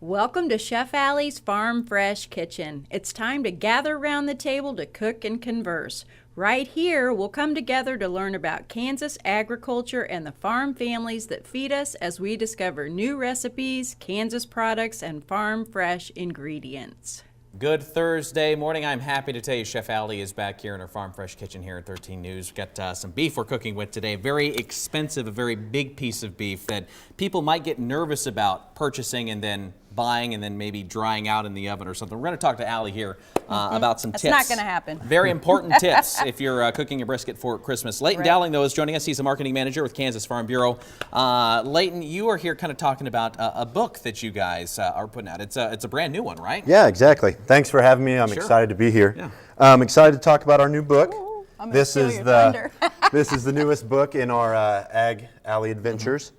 Welcome to Chef Alli's Farm Fresh Kitchen. It's time to gather around the table to cook and converse. Right here, we'll come together to learn about Kansas agriculture and the farm families that feed us as we discover new recipes, Kansas products, and farm fresh ingredients. Good Thursday morning. I'm happy to tell you Chef Alli is back here in our Farm Fresh Kitchen here at 13 News. We've got some beef we're cooking with today. Very expensive, a very big piece of beef that people might get nervous about purchasing and then buying and then maybe drying out in the oven or something. We're going to talk to Alli here about some tips. That's not going to happen. Very important tips if you're cooking a brisket for Christmas. Leighton Dowling, though, is joining us. He's a marketing manager with Kansas Farm Bureau. Leighton, you are here kind of talking about a book that you guys are putting out. It's a brand new one, right? Yeah, exactly. Thanks for having me. I'm excited to be here. Yeah. I'm excited to talk about our new book. Ooh, this is the newest book in our Ag Alley Adventures.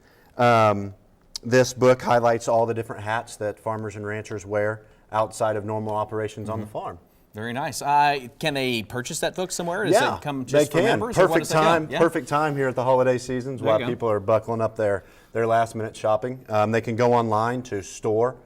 This book highlights all the different hats that farmers and ranchers wear outside of normal operations on the farm. Very nice. Can they purchase that book somewhere? Does it come just they for can. members? Perfect time. Yeah. Perfect time here at the holiday seasons while people are buckling up their last minute shopping. They can go online to store.kfb.org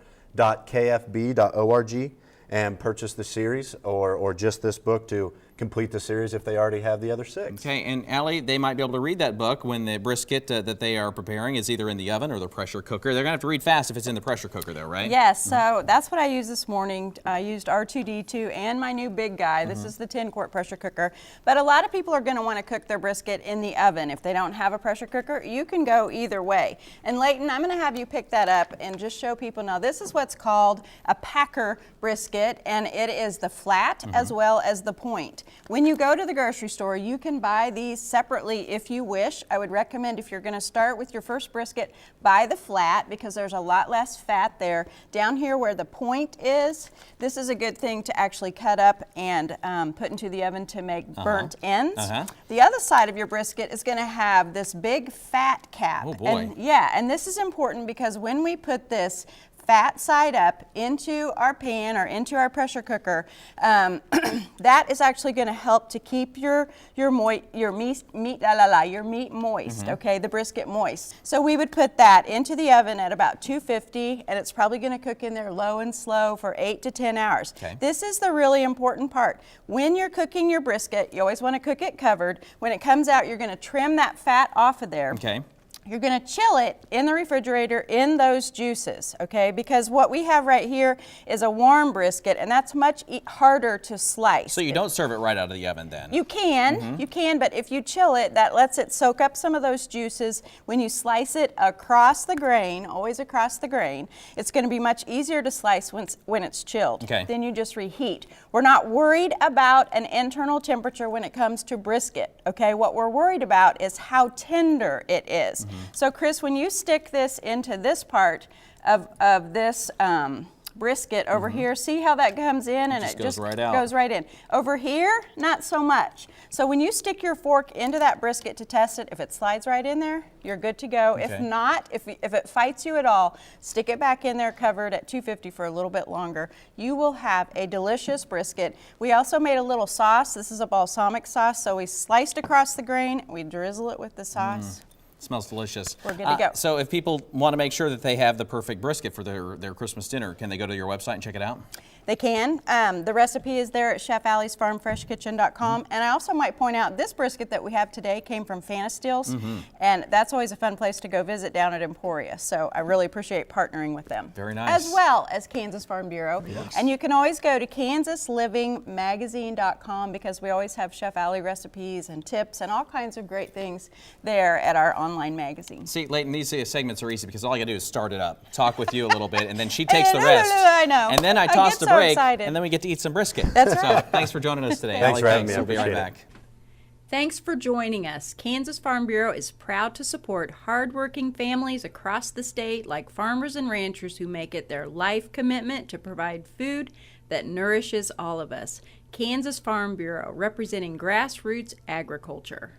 and purchase the series or just this book to complete the series if they already have the other 6. Okay, and Alli, they might be able to read that book when the brisket that they are preparing is either in the oven or the pressure cooker. They're going to have to read fast if it's in the pressure cooker though, right? Yes, so that's what I used this morning. I used R2D2 and my new big guy. This is the 10-quart pressure cooker. But a lot of people are going to want to cook their brisket in the oven. If they don't have a pressure cooker, you can go either way. And Leighton, I'm going to have you pick that up and just show people. Now, this is what's called a packer brisket, and it is the flat as well as the point. When you go to the grocery store, you can buy these separately if you wish. I would recommend if you're going to start with your first brisket, buy the flat because there's a lot less fat there. Down here where the point is, this is a good thing to actually cut up and put into the oven to make burnt ends. The other side of your brisket is going to have this big fat cap. Oh boy. And, and this is important because when we put this fat side up into our pan or into our pressure cooker, that is actually going to help to keep your meat moist, okay, the brisket moist. So we would put that into the oven at about 250, and it's probably going to cook in there low and slow for 8 to 10 hours. Okay. This is the really important part. When you're cooking your brisket, you always want to cook it covered. When it comes out, you're going to trim that fat off of there. Okay. You're going to chill it in the refrigerator in those juices, okay? Because what we have right here is a warm brisket, and that's much harder to slice. So you don't serve it right out of the oven then? You can, but if you chill it, that lets it soak up some of those juices. When you slice it across the grain, always across the grain, it's going to be much easier to slice when it's chilled. Okay. Then you just reheat. We're not worried about an internal temperature when it comes to brisket, okay? What we're worried about is how tender it is. So Chris, when you stick this into this part of this brisket over here, see how that comes in and it just goes right in. Over here, not so much. So when you stick your fork into that brisket to test it, if it slides right in there, you're good to go. Okay. If not, if it fights you at all, stick it back in there covered at 250 for a little bit longer. You will have a delicious brisket. We also made a little sauce. This is a balsamic sauce, so we sliced across the grain, we drizzle it with the sauce. Smells delicious. We're good to go. So if people want to make sure that they have the perfect brisket for their Christmas dinner, can they go to your website and check it out? They can. The recipe is there at chefallisfarmfreshkitchen.com. And I also might point out this brisket that we have today came from Fantastills, and that's always a fun place to go visit down at Emporia. So I really appreciate partnering with them. Very nice. As well as Kansas Farm Bureau. Yes. And you can always go to kansaslivingmagazine.com because we always have Chef Alli recipes and tips and all kinds of great things there at our online magazine. See, Leighton, these segments are easy because all I got to do is start it up, talk with you a little bit, and then she takes the rest. I know. And then I toss the break, excited. and then we get to eat some brisket. That's right. So thanks for joining us today. Thanks Alli, for having me. We'll be right back. Thanks for joining us. Kansas Farm Bureau is proud to support hardworking families across the state like farmers and ranchers who make it their life commitment to provide food that nourishes all of us. Kansas Farm Bureau, representing grassroots agriculture.